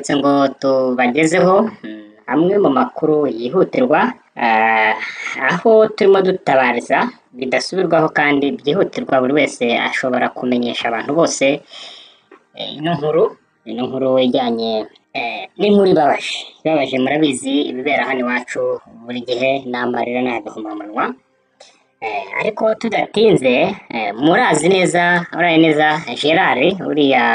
twagarutse ngo tubagezeho amwe mu makuru yihutirwa aho turimo dutabariza bidasubirwaho kandi byihutirwa buri wese ashobora kumenyesha abantu bose ino nkuru ijyanye n'inkuru ibabaje murabizi ibibera hano iwacu buri gihe n'amarira n'agahomamunwa ariko tudatinze murazi neza Gerard uriya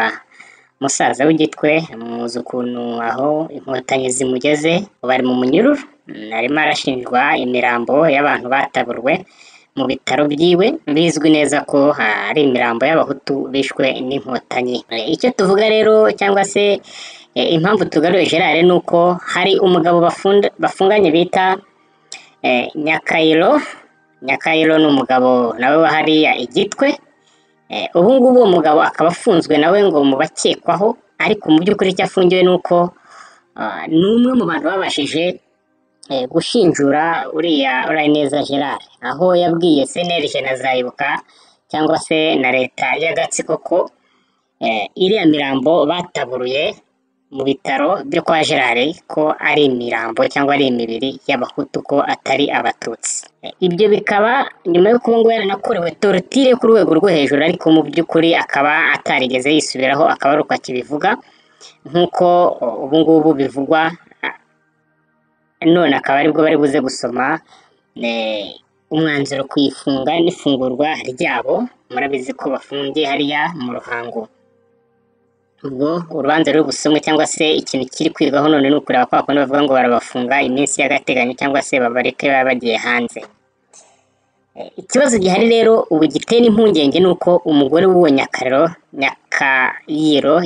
musaza w'igitwe muzi ukuntu aho inkotanyi zimugeze bari mu munyururu arimo arashinjwa imirambo y'abantu bataburwe mu bitaro byiwe bizwi neza ko ari imirambo y'abahutu bishwe n'inkotanyi. Icyo tuvuga rero cyangwa se impamvu tugaruye Gerard ni uko hari umugabo bafunganye bita Nyakayiro ni umugabo nawe wa hariya igitwe. Ubu ngubu uwo mugabo akaba afunzwe nawe ngo mu bakekwaho, ariko mu by'ukuri icyo afungiwe ni uko ni umwe mu bantu babashije gushinjura uriya Uraneza Gerard, aho yabwiye CNLG na Zayibuka cyangwa se na leta y'agatsiko ko iriya mirambo bataburuye mu bitaro byo kwa Gerard ko ari imirambo cyangwa ari imibiri y'abahutu ko atari abatutsi. Ibyo bikaba nyuma yo kuba ngo yaranakorewe tortire ku rwego rwo hejuru, ariko mu by'ukuri akaba atarigeze yisubiraho, akaba ari uko akibivuga nk'uko ubu ngubu bivugwa, none akaba aribwo bari buze gusoma umwanzuro ku ifunga n'ifungurwa ryabo. Murabizi ko bafungiye hariya mu Ruhango. Ubwo urubanza ruri busomwe cyangwa se ikintu kiri kwigwaho none ni ukureba ko bakunda bavuga ngo barabafunga iminsi y'agateganyo cyangwa se babareke baba bagiye hanze. Ikibazo gihari rero ubu giteye n'impungenge ni uko umugore w'uwo Nyakayiro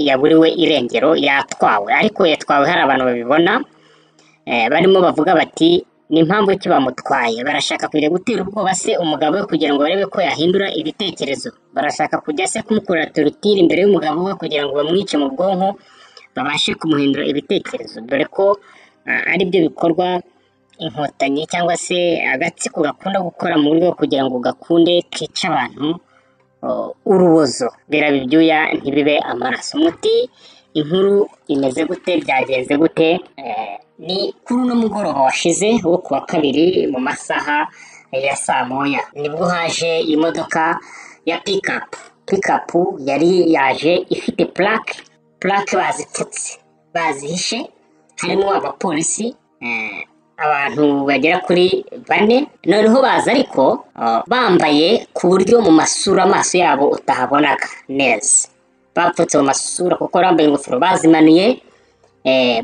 yaburiwe irengero, yatwawe, ariko yatwawe hari abantu babibona barimo bavuga bati ni impamvu ki bamutwaye, barashaka kujya gutera ubwoba se umugabo we kugira ngo barebe ko yahindura ibitekerezo, barashaka kujya se kumukorera torutire imbere y'umugabo we kugira ngo bamwice mu bwonko babashe kumuhindura ibitekerezo, dore ko aribyo bikorwa inkotanyi cyangwa se agatsiko gakunda gukora mu buryo kugira ngo gakunde kica abantu urubozo, biraba ibyuya ntibibe amaraso. Umuti inkuru imeze gute, byagenze gute? Ni kuri uno mugoroba washize wo kuwa kabiri mu masaha ya saa moya nibwo haje imodoka ya pikapu yari yaje ifite plaque bazipfutse bazihishe, harimo abapolisi abantu bagera kuri 4, noneho baza ariko bambaye ku buryo mu masura amaso yabo utahabonaga neza, bapfutse mu masura kuko bambaye ingofero bazimanuye,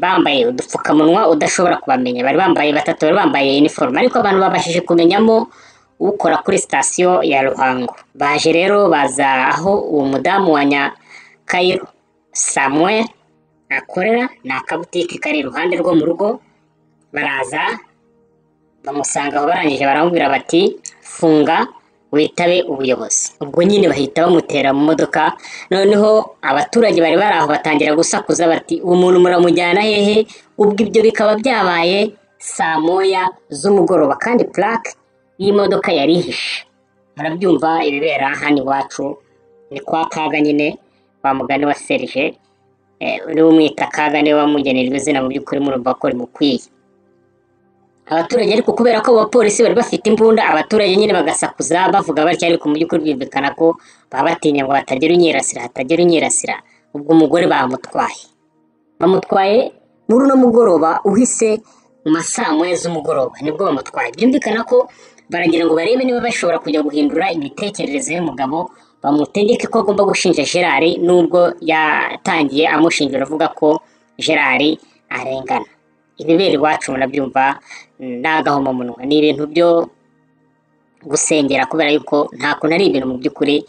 bambaye udupfukamunwa udashobora kubamenya, bari bambaye batatu, bari bambaye uniform, ariko abantu babashije kumenyamo ukora kuri station ya Ruhango. Baje rero baza aho uwo mudamu wa Nyakayiro Samuel akorera, ni akabutike kari iruhande rwo mu rugo, baraza bamusanga aho, barangije baramubwira bati funga witabe ubuyobozi. Ubwo nyine bahita bamutera mu modoka, noneho abaturage bari bari aho batangira gusakuza bati umuntu muramujyana hehe? Ubwo ibyo bikaba byabaye saa moya z'umugoroba kandi plaque y'imodoka yari ihishe. Murabyumva ibibera hano iwacu ni kwa Kaga nyine, wa mugani wa Serge uri umwita Kaga niwe wamugenewe izina, mu by'ukuri murumva ko rimukwiye. Abaturage ariko kubera ko abapolisi bari bafite imbunda, abaturage nyine bagasakuza bavuga batyo, ariko mu by'ukuri byumvikana ko baba batinya ngo hatagira unyirasira. Ubwo umugore bamutwaye muri uno mugoroba uhise mu masaa moya z'umugoroba nibwo bamutwaye. Byumvikana ko baragira ngo barebe niba bashobora kujya guhindura imitekerereze y'umugabo, bamutegeke ko agomba gushinja Gerard, nubwo yatangiye amushinjura avuga ko Gerard arengana. Ibibera iwacu murabyumva n'agahomamunwa, ni ibintu byo gusengera, kubera yuko nta kuntu ari ibintu mu by'ukuri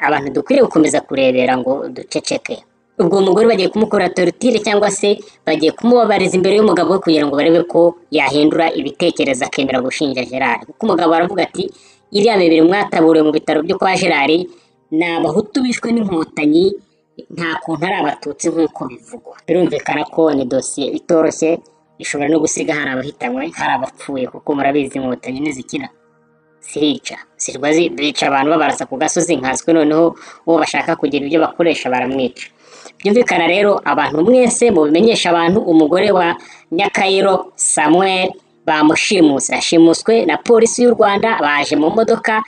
abantu dukwiriye gukomeza kurebera ngo duceceke. Ubwo umugore bagiye kumukora tortire cyangwa se bagiye kumubabariza imbere y'umugabo we kugira ngo barebe ko yahindura ibitekerezo akemera gushinja Gerard, kuko umugabo aravuga ati iriya mibiri mwataburiwe mu bitaro byo kwa Gerard ni abahutu bishwe n'inkotanyi, nta kuntu ari abatutsi nk'uko bivugwa. Birumvikana ko ni dosiye itoroshye, ishobora no gusiga hari abahitanywe, hari abapfuye, kuko murabizi inkotanyi ntizikira, zica bica abantu babarasa ku gasozi nkaswe, noneho uwo bashaka kugira ibyo bakoresha baramwica. byumvikana rero abantu mwese mubimenyesha abantu umugore wa Nyakayiro Samuel bamushimuse, yashimuswe na polisi y'u Rwanda, baje mu modoka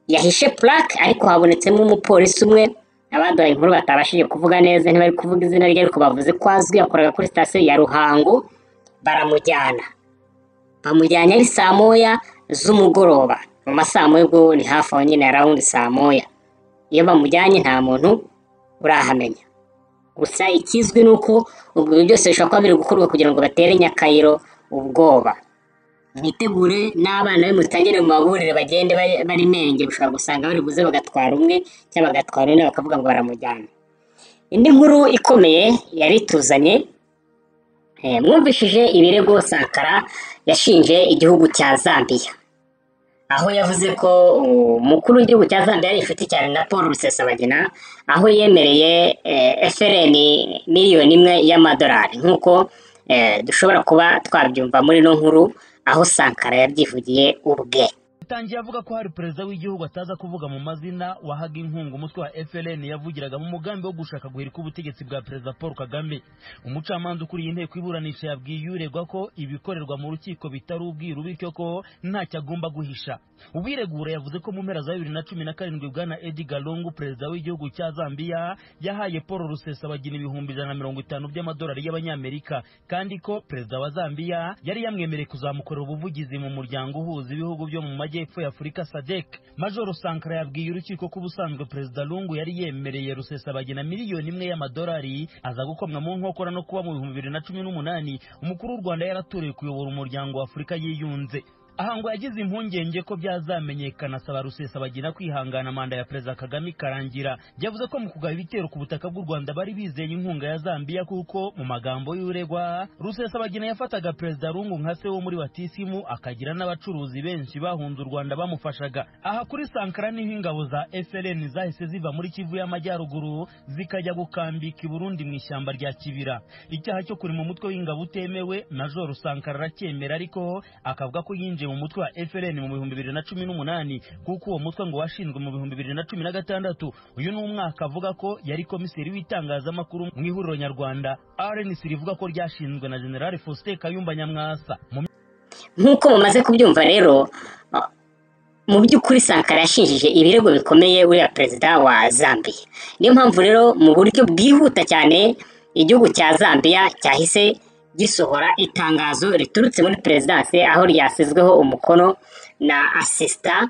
yahishe plaque ariko habonetsemo umupolisi umwe, abaduhaye inkuru batabashije kuvuga neza, ntibari kuvuga izina rye ariko bavuze ko azwi, yakoraga kuri sitasiyo ya Ruhango. Baramujyana, bamujyanye ari saa moya z'umugoroba, mu masaa moya ubwo ni hafi aho nyine around saa moya. Iyo bamujyanye nta muntu urahamenya, gusa ikizwi ni uko ubwo byose bishobora kuba biri gukorwa kugira ngo batere Nyakayiro ubwoba. Mwitegure n'abana be mutangire mu maburire bagende bari menge, bishobora gusanga bari buze bagatwara umwe cyangwa bagatwara undi bakavuga ngo baramujyana. Indi nkuru ikomeye yari tuzanye, mwumvishije ibirego Sankara yashinje igihugu cya Zambia, aho yavuze ko umukuru w'igihugu cya Zambia yari inshuti cyane na Paul Rusesabagina, aho yemereye FLN miliyoni 1 y'amadolari, nk'uko dushobora kuba twabyumva muri no nkuru aho Sankara yabyivugiye ubwe. Tangiye avuga ko hari perezida w'igihugu ataza kuvuga mu mazina wahaga inkunga umutwe wa FLN yavugiraga mu mugambi wo gushaka guhirika ubutegetsi bwa perezida Paul Kagame. Umucamanza ukuriye inteko iburanisha yabwiye uregwa ko ibikorerwa mu rukiko bitari ubwiru, bityo ko ntacyo agomba guhisha. Ubiregura yavuze ko mu mpera za 2017 bwana Edgar Lungu, perezida w'igihugu cya Zambia, yahaye Paul Rusesabagina ibihumbi 150 by'amadolari y'abanyamerika, kandi ko perezida wa Zambia yari yamwemereye kuzamukorera ubuvugizi mu muryango uhuza ibihugu byo mu majyepfo ya Afurika SADC. Major Sankara yabwiye urukiko ko ubusanzwe perezida Lungu yari yemereye Rusesabagina miliyoni 1 y'amadolari, aza gukomwa mu nkokora no kuba mu 2018 umukuru w'u Rwanda yaratorewe kuyobora umuryango wa Afurika yiyunze. Aha ngo yagize impungenge ko byazamenyekana, asaba Rusesabagina kwihangana manda ya perezida Kagame ikarangira. Yavuze ko mu kugaba ibitero ku butaka bw'u Rwanda bari bizeye inkunga ya Zambia, kuko mu magambo y'uregwa Rusesabagina yafataga perezida Lungu nka se wo muri batisimu, akagira n'abacuruzi benshi bahunze u Rwanda bamufashaga. Aha kuri Sankara niho ingabo za FLN zahise ziva muri Kivu y'Amajyaruguru zikajya gukambika i Burundi mu ishyamba rya Kibira. Icyaha cyo kuri mu mutwe w'ingabo utemewe Major Sankara aracyemera, ariko akavuga ko yinjiye mu mutwe wa FLN mu 2018, kuko uwo mutwe ngo washinzwe mu 2016. Uyu ni umwaka avuga ko yari komiseri w'itangazamakuru mu ihuriro nyarwanda RNC rivuga ko ryashinzwe na General Faustin Kayumba Nyamwasa. Nk'uko mumaze kubyumva rero, mu by'ukuri Sankara yashinjije ibirego bikomeye uriya perezida wa Zambia. Niyo mpamvu rero mu buryo bwihuta cyane igihugu cya Zambia cyahise gisohora itangazo riturutse muri perezidanse, aho ryasizweho umukono na asista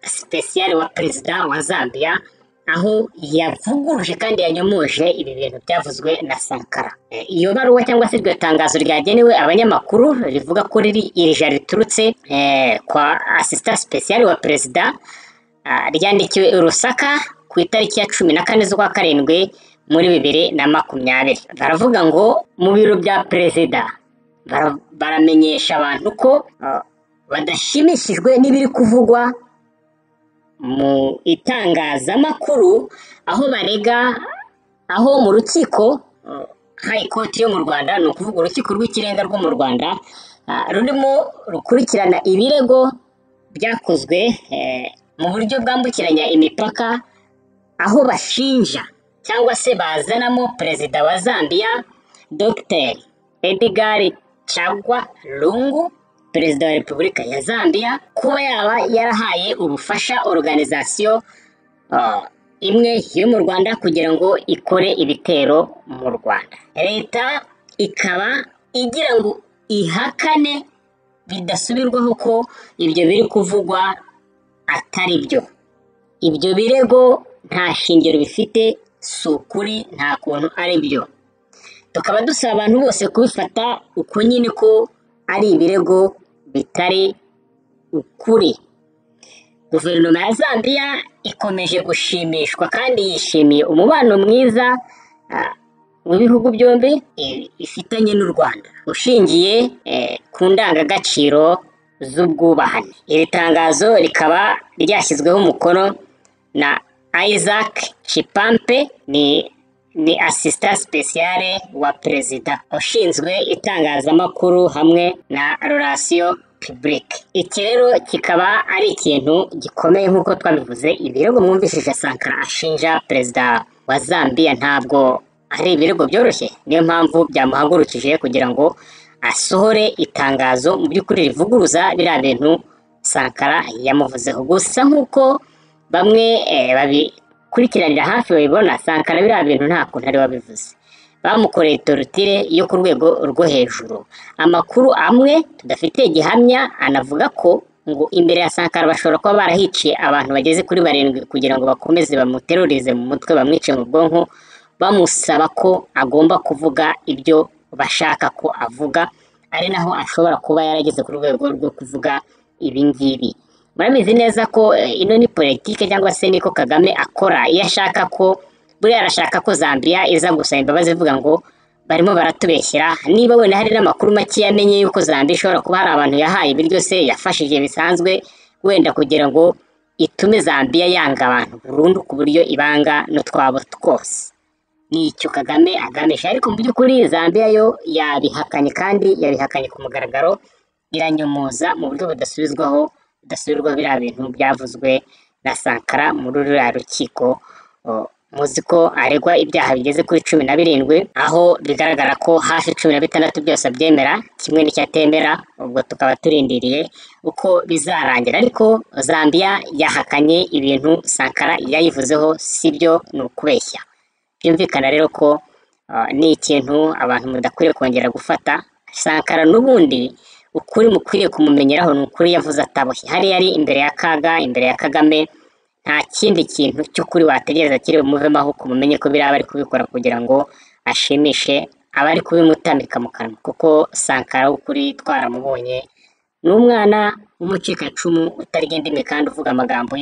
special wa perezida wa Zambia, aho yavuguruje kandi yanyomoje ibi bintu byavuzwe na Sankara. Iyo baruwa cyangwa se iryo tangazo ryagenewe abanyamakuru rivuga ko irija riturutse kwa asista special wa perezida, ryandikiwe i Lusaka ku itariki ya 14 z'ukwa karindwi muri 2020. Baravuga ngo mu biro bya perezida baramenyesha abantu ko badashimishijwe n'ibiri kuvugwa mu itangazamakuru, aho barega, aho mu rukiko High Court yo mu Rwanda, ni ukuvuga urukiko rw'ikirenga rwo mu Rwanda, rurimo rukurikirana ibirego byakozwe mu buryo bwambukiranya imipaka, aho bashinja cyangwa se bazanamo perezida wa Zambia Dr. Edgar Chagwa Lungu, perezida wa Repubulika ya Zambia, kuba yaba yarahaye ubufasha organization imwe yo mu Rwanda kugira ngo ikore ibitero mu Rwanda. Leta ikaba igira ngo ihakane bidasubirwaho ko ibyo biri kuvugwa atari byo. Ibyo birego nta shingiro bifite, sukuri, nta kuntu ari byo. Tukaba dusaba abantu bose kubifata uko nyine ko ari ibirego bitari ukuri. Guverinoma ya Zambia ikomeje gushimishwa kandi yishimiye umubano mwiza w'ibihugu byombi ifitanye n'u Rwanda, ushingiye ku ndangagaciro z'ubwubahane. Iri tangazo rikaba ryashyizweho umukono na Isaac Chipampe, ni assistant special wa perezida ushinzwe itangazamakuru hamwe na relation publique. Iki rero kikaba ari ikintu gikomeye nk'uko twabivuze. Ibirego mwumvishije Sankara ashinja perezida wa Zambia ntabwo ari ibirego byoroshye, niyo mpamvu byamuhagurukije kugira ngo asohore itangazo mu by'ukuri rivuguruza biriya bintu Sankara yamuvuzeho. Gusa nk'uko bamwe babikurikiranira hafi babibona, Sankara biriya bintu nta kuntu ari wabivuze, bamukoreye torutire yo ku rwego rwo hejuru. Amakuru amwe tudafite gihamya anavuga ko ngo imbere ya Sankara bashobora kuba barahiciye abantu bageze kuri 7 kugira ngo bakomeze bamuterorize mu mutwe, bamwice mu bwonko, bamusaba ko agomba kuvuga ibyo bashaka ko avuga, ari naho ashobora kuba yarageze ku rwego rwo kuvuga ibi ngibi. Murabizi neza ko ino ni politike cyangwa se niko Kagame akora. Iyo ashaka ko buriya arashaka ko Zambia iza gusaba imbabazi ivuga ngo barimo baratubeshyera. Niba wenda hari n'amakuru make yamenye yuko Zambia ishobora kuba hari abantu yahaye ibiryo se yafashije bisanzwe, wenda kugira ngo itume Zambia yanga abantu burundu ku buryo ibanga n'utwabo twose. Ni icyo Kagame aganisha, ariko mu by'ukuri Zambia yo yabihakanye, kandi yabihakanye ku mugaragaro, iranyomoza mu buryo budasubirwaho biriya bintu byavuzwe na Sankara muri ruriya rukiko. Muzi ko aregwa ibyaha bigeze kuri 17, aho bigaragara ko hafi 16 byose abyemera, kimwe n'icyatemera. Ubwo tukaba turindiriye uko bizarangira, ariko Zambia yahakanye ibintu Sankara yayivuzeho, sibyo, ni ukubeshya. Byumvikana rero ko ni ikintu abantu mudakwiriye kongera gufata. Sankara n'ubundi ukuri mukwiriye kumumenyeraho ni ukuri yavuze ataboshye. Hari yari imbere ya Kaga, imbere ya Kagame, nta kindi kintu cy'ukuri wategereza kiri bumuvemo, aho kumumenye ko biriya bari kubikora kugira ngo ashimishe abari kubimutamika mu kanwa. Kuko Sankara ukuri twaramubonye, ni umwana w'umucikacumu utarya indimi, kandi uvuga amagambo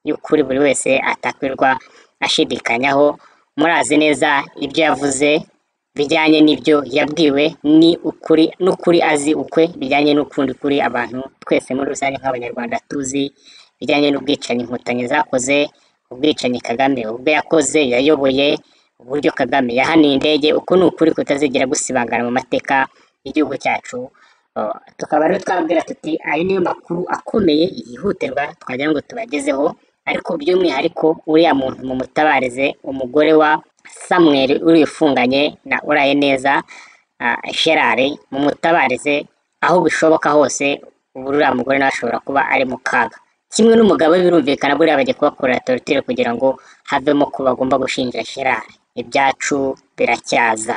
y'ukuri buri wese atakwirwa ashidikanyaho. Murazi neza ibyo yavuze bijyanye n'ibyo yabwiwe ni ukuri, n'ukuri azi ukwe, bijyanye n'ukundi kuri abantu twese muri rusange nk'abanyarwanda tuzi, bijyanye n'ubwicanyi inkotanyi zakoze, ubwicanyi Kagame ubwo yakoze, yayoboye, uburyo Kagame yahaniye indege. Uko ni ukuri kutazigera gusibangana mu mateka y'igihugu cyacu. Tukaba rero twabwira tuti ayo niyo makuru akomeye yihutirwa twagira ngo tubagezeho, ariko by'umwihariko uriya muntu mu mutabarize, umugore wa Samuel urifunganye na Urayeneza Gerard, mu mutabarize aho bishoboka hose. Ubu uriya mugore nawe ashobora kuba ari mu kaga, kimwe n'umugabo. Birumvikana buriya bagiye kubakorera torutire kugira ngo havemo ko bagomba gushinja Gerard. Ibyacu biracyaza.